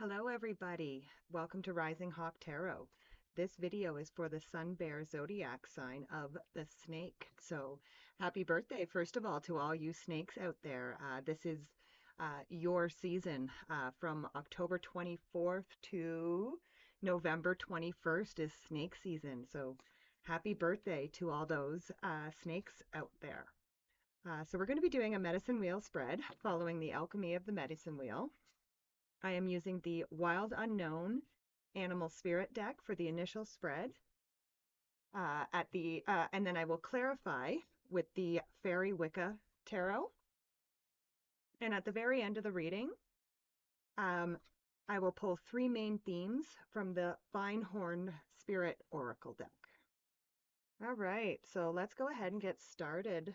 Hello everybody. Welcome to Rising Hawk Tarot. This video is for the Sun Bear Zodiac sign of the snake. So happy birthday, first of all, to all you snakes out there. This is your season from October 24th to November 21st is snake season. So happy birthday to all those snakes out there. So we're going to be doing a medicine wheel spread following the alchemy of the medicine wheel. I am using the Wild Unknown Animal Spirit deck for the initial spread. And then I will clarify with the Fairy Wicca Tarot. And at the very end of the reading, um, I will pull three main themes from the Vinehorn Spirit Oracle deck. All right, so let's go ahead and get started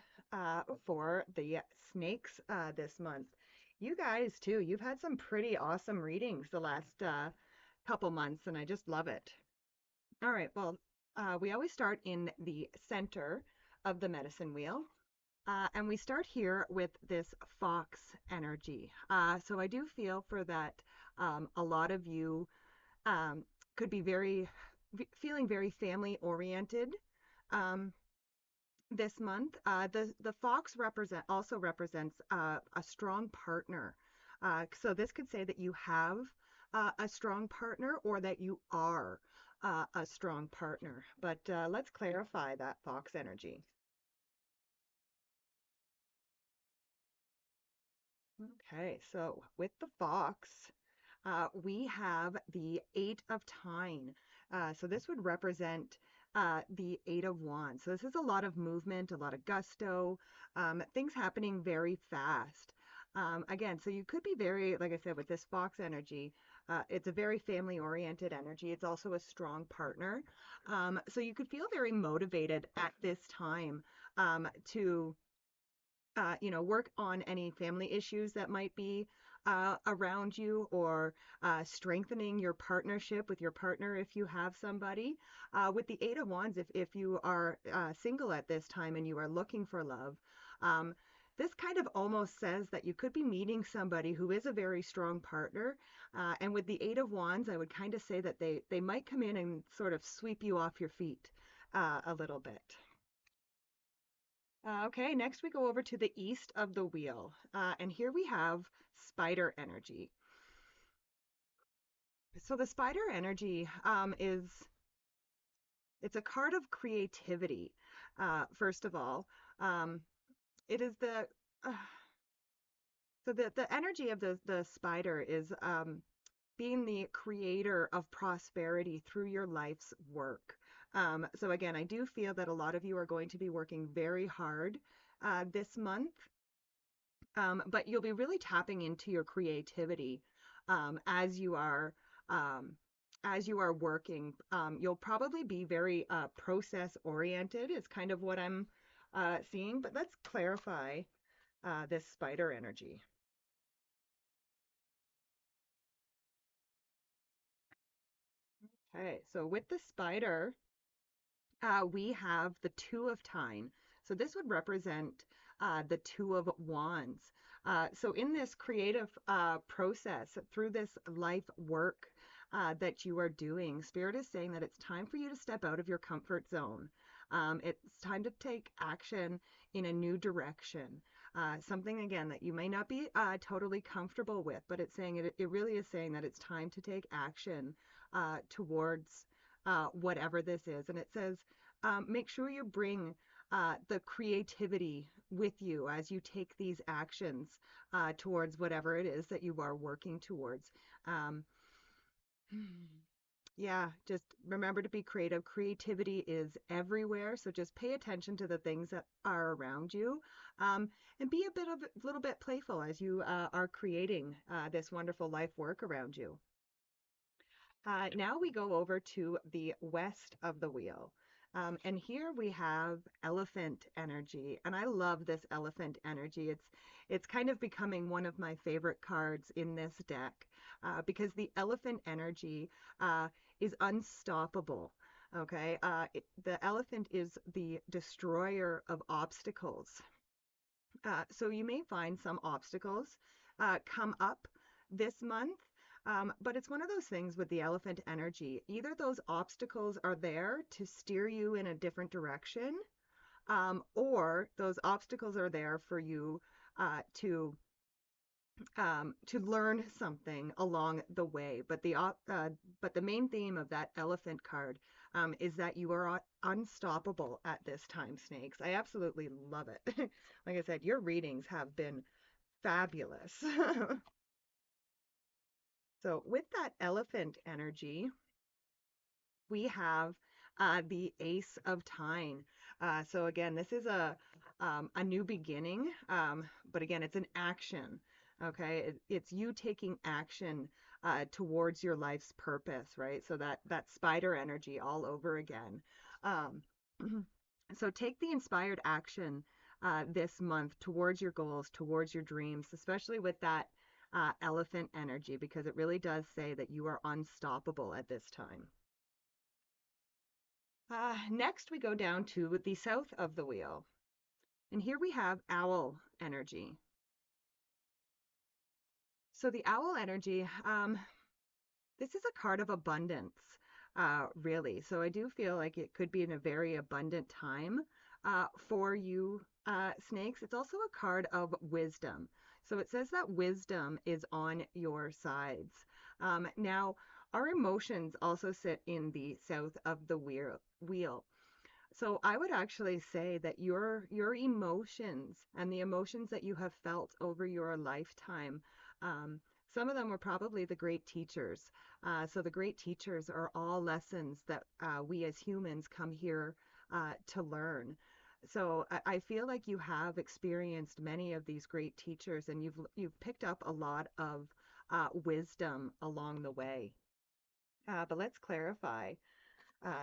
for the snakes this month. You guys, too, you've had some pretty awesome readings the last couple months, and I just love it. All right, well, we always start in the center of the medicine wheel, and we start here with this fox energy. So I do feel for that a lot of you could be feeling very family oriented this month. The fox also represents a strong partner. So this could say that you have a strong partner or that you are a strong partner. But let's clarify that fox energy. Okay, so with the fox, we have the Eight of Time. So this would represent the Eight of Wands. So this is a lot of movement, a lot of gusto, things happening very fast. Again, so you could be very, like I said, with this fox energy, it's a very family-oriented energy. It's also a strong partner. So you could feel very motivated at this time to work on any family issues that might be around you, or strengthening your partnership with your partner if you have somebody. With the Eight of Wands, if you are single at this time and you are looking for love, this kind of almost says that you could be meeting somebody who is a very strong partner. And with the Eight of Wands, I would kind of say that they might come in and sort of sweep you off your feet a little bit. Okay, next we go over to the east of the wheel. And here we have spider energy. So the spider energy it's a card of creativity. First of all, it is the energy of the spider is being the creator of prosperity through your life's work. So again, I do feel that a lot of you are going to be working very hard this month, but you'll be really tapping into your creativity as you are working. You'll probably be very process oriented is kind of what I'm seeing, but let's clarify this spider energy. Okay, so with the spider, we have the Two of Time. So this would represent the Two of Wands. So in this creative process, through this life work that you are doing, Spirit is saying that it's time for you to step out of your comfort zone. It's time to take action in a new direction. Something, again, that you may not be totally comfortable with, but it's saying it really is saying that it's time to take action towards whatever this is. And it says, make sure you bring the creativity with you as you take these actions towards whatever it is that you are working towards. Yeah, just remember to be creative. Creativity is everywhere, so just pay attention to the things that are around you, and be a little bit playful as you are creating this wonderful life work around you. Now we go over to the west of the wheel. And here we have elephant energy, and I love this elephant energy. It's kind of becoming one of my favorite cards in this deck because the elephant energy is unstoppable. Okay, the elephant is the destroyer of obstacles. So you may find some obstacles come up this month. But it's one of those things with the elephant energy. Either those obstacles are there to steer you in a different direction, or those obstacles are there for you to learn something along the way. But the main theme of that elephant card is that you are unstoppable at this time, snakes. I absolutely love it. Like I said, your readings have been fabulous. So with that elephant energy, we have the Ace of Time. So again, this is a new beginning, but again, it's an action. Okay, it's you taking action towards your life's purpose, right? So that spider energy all over again. Um, so take the inspired action this month towards your goals, towards your dreams, especially with that elephant energy, because it really does say that you are unstoppable at this time. Next, we go down to the south of the wheel. And here we have owl energy. So the owl energy, this is a card of abundance, really. So I do feel like it could be in a very abundant time for you, snakes. It's also a card of wisdom. So it says that wisdom is on your sides. Now, our emotions also sit in the south of the wheel. So I would actually say that your emotions and the emotions that you have felt over your lifetime, um, some of them were probably the great teachers. So the great teachers are all lessons that we as humans come here to learn. So I feel like you have experienced many of these great teachers, and you've picked up a lot of wisdom along the way. But let's clarify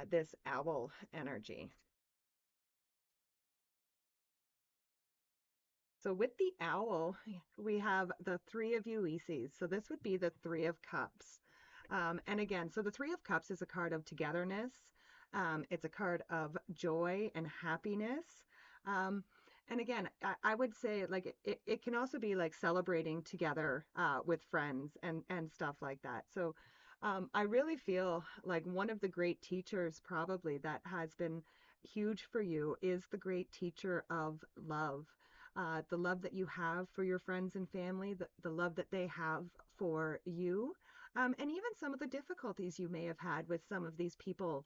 this owl energy. So with the owl, we have the Three of Ulysses. So this would be the Three of Cups. And again, so the Three of Cups is a card of togetherness. It's a card of joy and happiness. Um, and again, I would say like it can also be like celebrating together with friends and stuff like that. So I really feel like one of the great teachers probably that has been huge for you is the great teacher of love. The love that you have for your friends and family, the love that they have for you, and even some of the difficulties you may have had with some of these people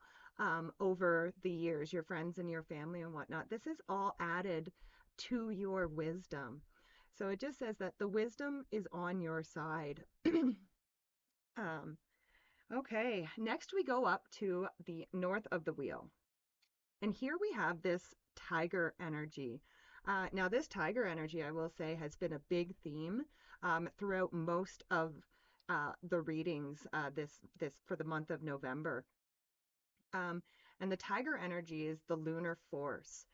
over the years, your friends and your family and whatnot. This is all added to your wisdom. So it just says that the wisdom is on your side. um, okay, next we go up to the north of the wheel. And here we have this tiger energy. Now, this tiger energy, I will say, has been a big theme throughout most of the readings this for the month of November. Um, and the tiger energy is the lunar force.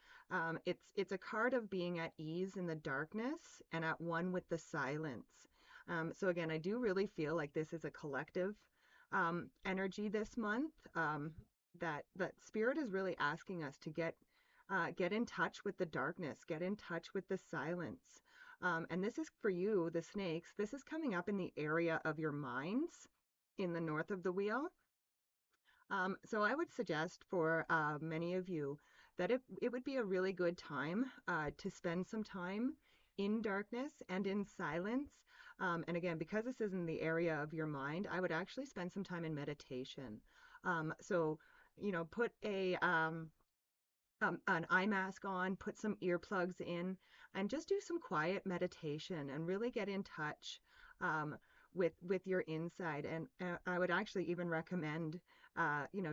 It's a card of being at ease in the darkness and at one with the silence. So again, I do really feel like this is a collective energy this month. That spirit is really asking us to get in touch with the darkness, get in touch with the silence. And this is for you, the snakes. This is coming up in the area of your minds in the north of the wheel. So I would suggest for many of you that it would be a really good time to spend some time in darkness and in silence. And again, because this is in the area of your mind, I would actually spend some time in meditation. So, put an eye mask on, put some earplugs in, and just do some quiet meditation and really get in touch um, with your inside. And I would actually even recommend,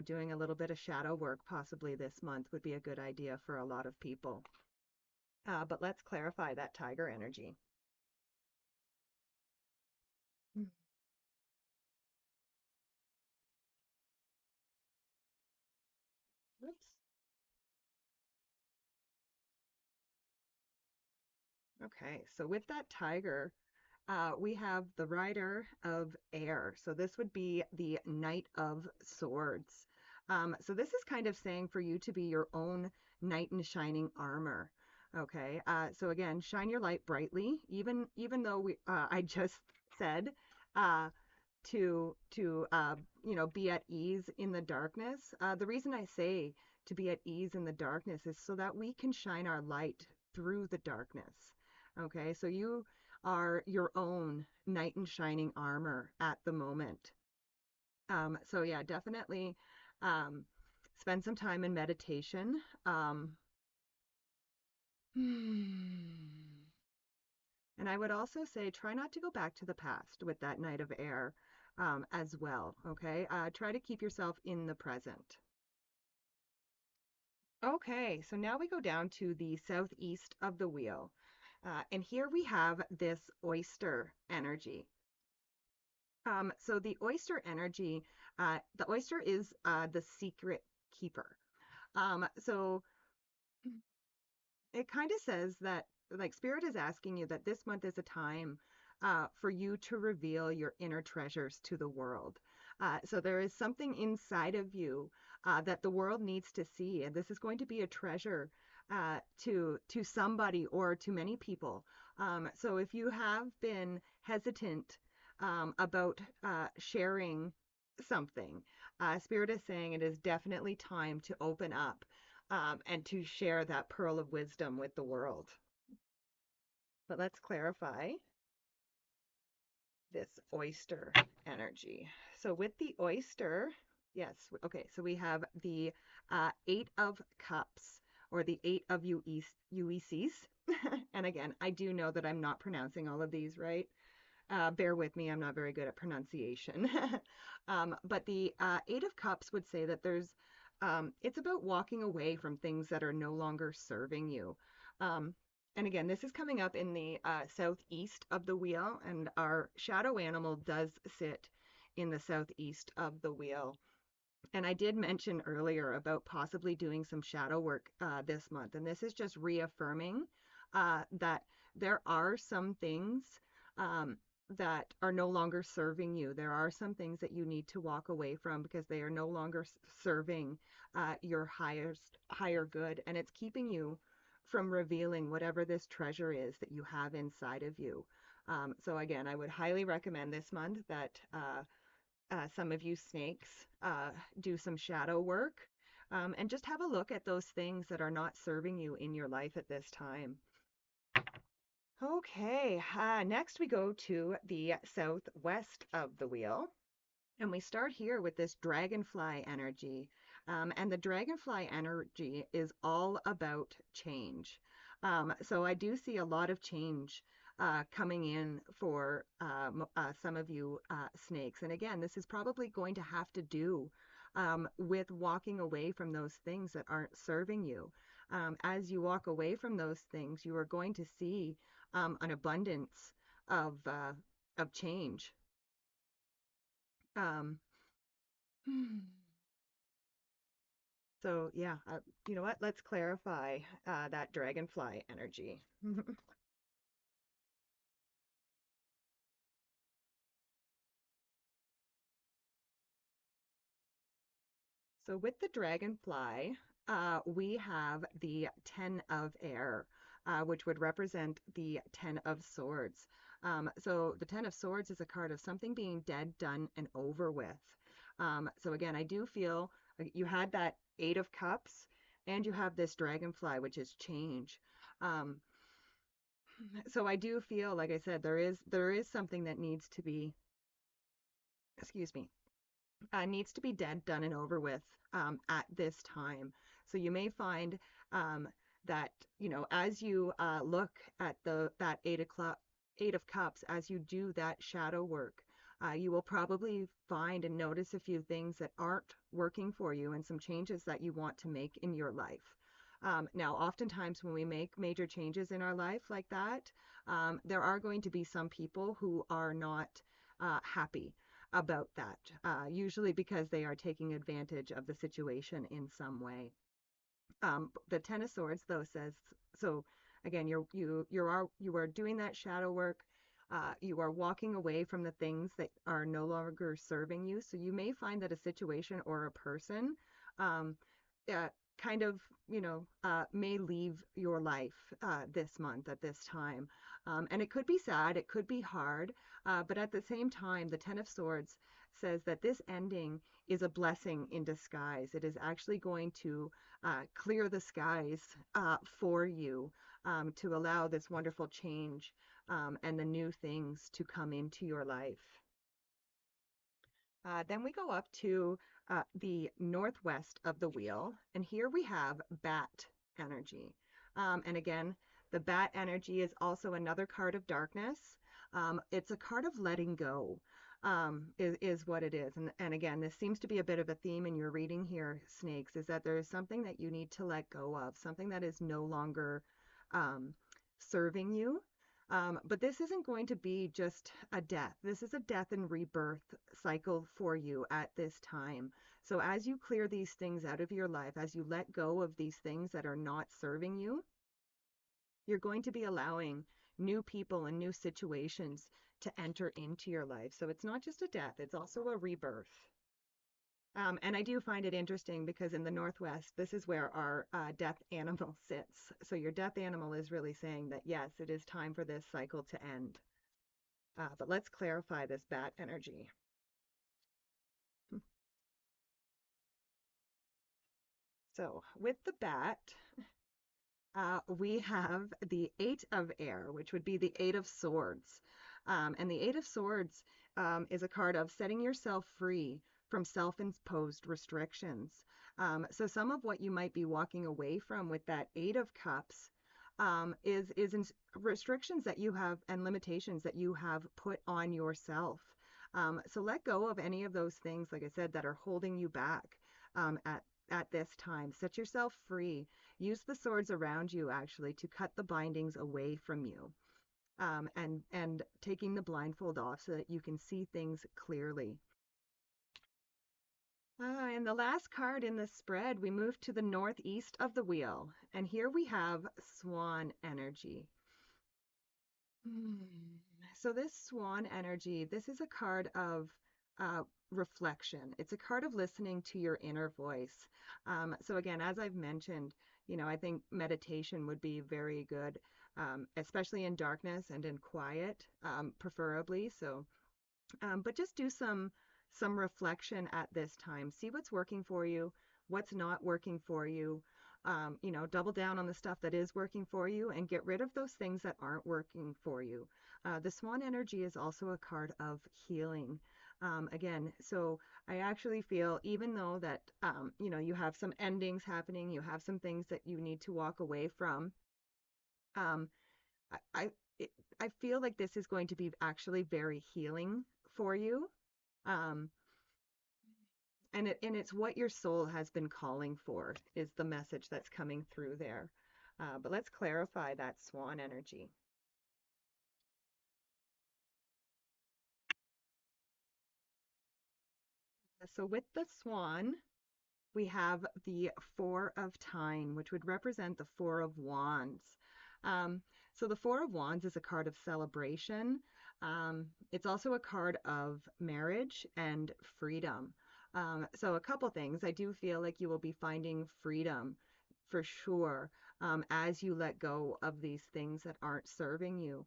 doing a little bit of shadow work possibly this month would be a good idea for a lot of people. But let's clarify that tiger energy. Mm. Oops. Okay, so with that tiger, we have the Rider of Air. So this would be the Knight of Swords. So this is kind of saying for you to be your own knight in shining armor. Okay. So again, shine your light brightly, even though I just said uh, to be at ease in the darkness. The reason I say to be at ease in the darkness is so that we can shine our light through the darkness. Okay, so you are your own knight in shining armor at the moment. So yeah, definitely um, spend some time in meditation. And I would also say try not to go back to the past with that Knight of Air as well. Okay. Try to keep yourself in the present. Okay. So now we go down to the southeast of the wheel. And here we have this oyster energy. So the oyster is the secret keeper. So it kind of says that like spirit is asking you that this month is a time for you to reveal your inner treasures to the world. So there is something inside of you that the world needs to see, and this is going to be a treasure to somebody or to many people. So if you have been hesitant about sharing something, Spirit is saying it is definitely time to open up and to share that pearl of wisdom with the world. But let's clarify this oyster energy. So with the oyster, yes, okay, so we have the Eight of Cups or the Eight of UECs. And again, I do know that I'm not pronouncing all of these right. Bear with me, I'm not very good at pronunciation. But the Eight of Cups would say that it's about walking away from things that are no longer serving you. Um, and again, this is coming up in the southeast of the wheel, and our shadow animal does sit in the southeast of the wheel. And I did mention earlier about possibly doing some shadow work this month, and this is just reaffirming that there are some things um, that are no longer serving you. There are some things that you need to walk away from because they are no longer serving your higher good, and it's keeping you from revealing whatever this treasure is that you have inside of you. So again, I would highly recommend this month that some of you snakes do some shadow work and just have a look at those things that are not serving you in your life at this time. Okay, next we go to the southwest of the wheel. And we start here with this dragonfly energy. And the dragonfly energy is all about change. So I do see a lot of change coming in for some of you snakes. And again, this is probably going to have to do with walking away from those things that aren't serving you. As you walk away from those things, you are going to see an abundance of change. Um, So yeah, you know what? Let's clarify that dragonfly energy. So with the dragonfly, we have the Ten of Air, which would represent the Ten of Swords. So the Ten of Swords is a card of something being dead, done, and over with. So again, I do feel like you had that Eight of Cups, and you have this dragonfly, which is change. Um, so I do feel, like I said, there is something that needs to be, excuse me, needs to be dead, done, and over with at this time. So you may find that as you look at that Eight of Cups, as you do that shadow work, you will probably find and notice a few things that aren't working for you and some changes that you want to make in your life. Now, oftentimes when we make major changes in our life like that, there are going to be some people who are not happy about that, usually because they are taking advantage of the situation in some way. The Ten of Swords, though, says so. Again, you are doing that shadow work. You are walking away from the things that are no longer serving you. So you may find that a situation or a person um, kind of, may leave your life this month at this time. And it could be sad, it could be hard, but at the same time, the Ten of Swords says that this ending is a blessing in disguise. It is actually going to clear the skies for you to allow this wonderful change and the new things to come into your life. Then we go up to the northwest of the wheel, and here we have bat energy. And again, the bat energy is also another card of darkness. It's a card of letting go, is what it is. And again, this seems to be a bit of a theme in your reading here, Snakes, is that there is something that you need to let go of, something that is no longer um, serving you. But this isn't going to be just a death. This is a death and rebirth cycle for you at this time. So as you clear these things out of your life, as you let go of these things that are not serving you, you're going to be allowing new people and new situations to enter into your life. So it's not just a death, it's also a rebirth. And I do find it interesting because in the Northwest, this is where our death animal sits. So your death animal is really saying that, yes, it is time for this cycle to end. But let's clarify this bat energy. So with the bat, we have the Eight of Air, which would be the Eight of Swords. And the Eight of Swords is a card of setting yourself free from self-imposed restrictions. So some of what you might be walking away from with that Eight of Cups is restrictions that you have and limitations that you have put on yourself. So let go of any of those things, like I said, that are holding you back at this time. Set yourself free. Use the swords around you actually to cut the bindings away from you, and taking the blindfold off so that you can see things clearly. And the last card in the spread, we move to the northeast of the wheel, and here we have Swan energy. So this Swan energy, this is a card of reflection. It's a card of listening to your inner voice. So again, as I've mentioned, I think meditation would be very good, especially in darkness and in quiet, preferably. So, but just do some reflection at this time. See what's working for you, what's not working for you. Double down on the stuff that is working for you and get rid of those things that aren't working for you. The Swan energy is also a card of healing. Again, so I actually feel even though that, you have some endings happening, you have some things that you need to walk away from, um, I, it, I feel like this is going to be actually very healing for you. Um, and it's what your soul has been calling for is the message that's coming through there. But let's clarify that Swan energy. So with the Swan, we have the Four of Time, which would represent the Four of Wands. Um, so the Four of Wands is a card of celebration. It's also a card of marriage and freedom. So a couple things. I do feel like you will be finding freedom for sure, as you let go of these things that aren't serving you.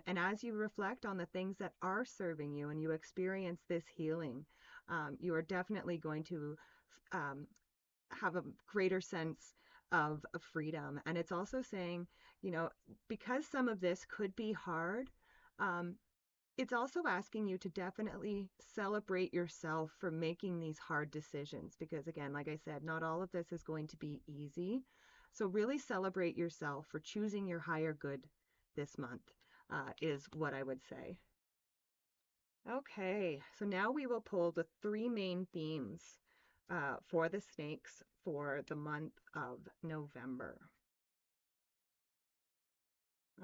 And as you reflect on the things that are serving you and you experience this healing, you are definitely going to um, have a greater sense of freedom. And it's also saying, because some of this could be hard, um, it's also asking you to definitely celebrate yourself for making these hard decisions. Because again, like I said, not all of this is going to be easy. So really celebrate yourself for choosing your higher good this month, is what I would say. Okay, so now we will pull the three main themes for the snakes for the month of November.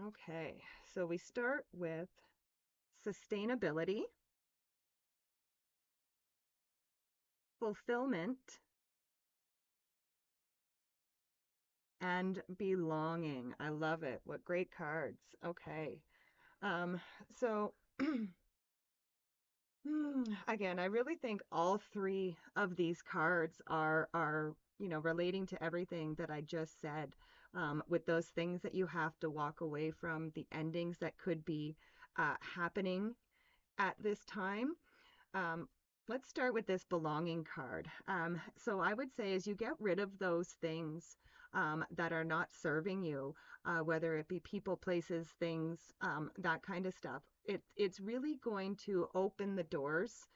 Okay, so we start with sustainability, fulfillment, and belonging. I love it. What great cards. Okay. Um, so Again, I really think all three of these cards are relating to everything that I just said. With those things that you have to walk away from, the endings that could be happening at this time. Um, let's start with this belonging card. So I would say as you get rid of those things that are not serving you, whether it be people, places, things, that kind of stuff, it's really going to open the doors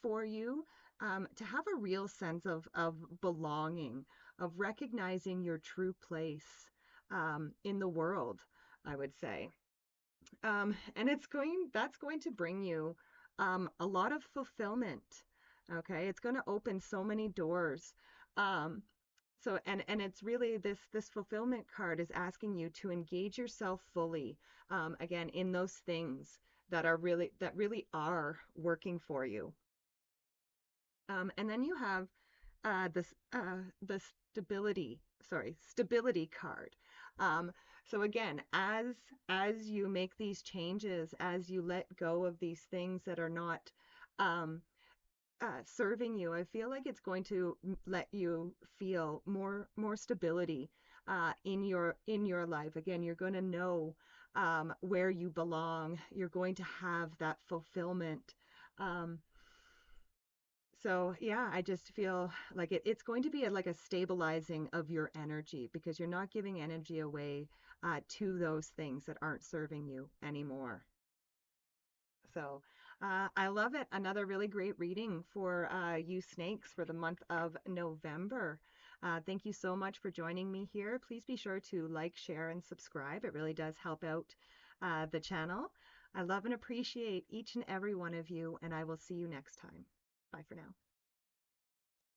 for you to have a real sense of belonging, of recognizing your true place in the world, I would say. And that's going to bring you a lot of fulfillment. Okay, it's going to open so many doors. Um, and it's really this fulfillment card is asking you to engage yourself fully, again, in those things that really are working for you. And then you have the stability card. Um, so again, as you make these changes, as you let go of these things that are not um, serving you, I feel like it's going to let you feel more stability in your life. Again, you're going to know where you belong. You're going to have that fulfillment. Um, so yeah, I just feel like it's going to be like a stabilizing of your energy because you're not giving energy away to those things that aren't serving you anymore. So I love it. Another really great reading for you snakes for the month of November. Thank you so much for joining me here. Please be sure to like, share, and subscribe. It really does help out the channel. I love and appreciate each and every one of you, and I will see you next time. Bye for now.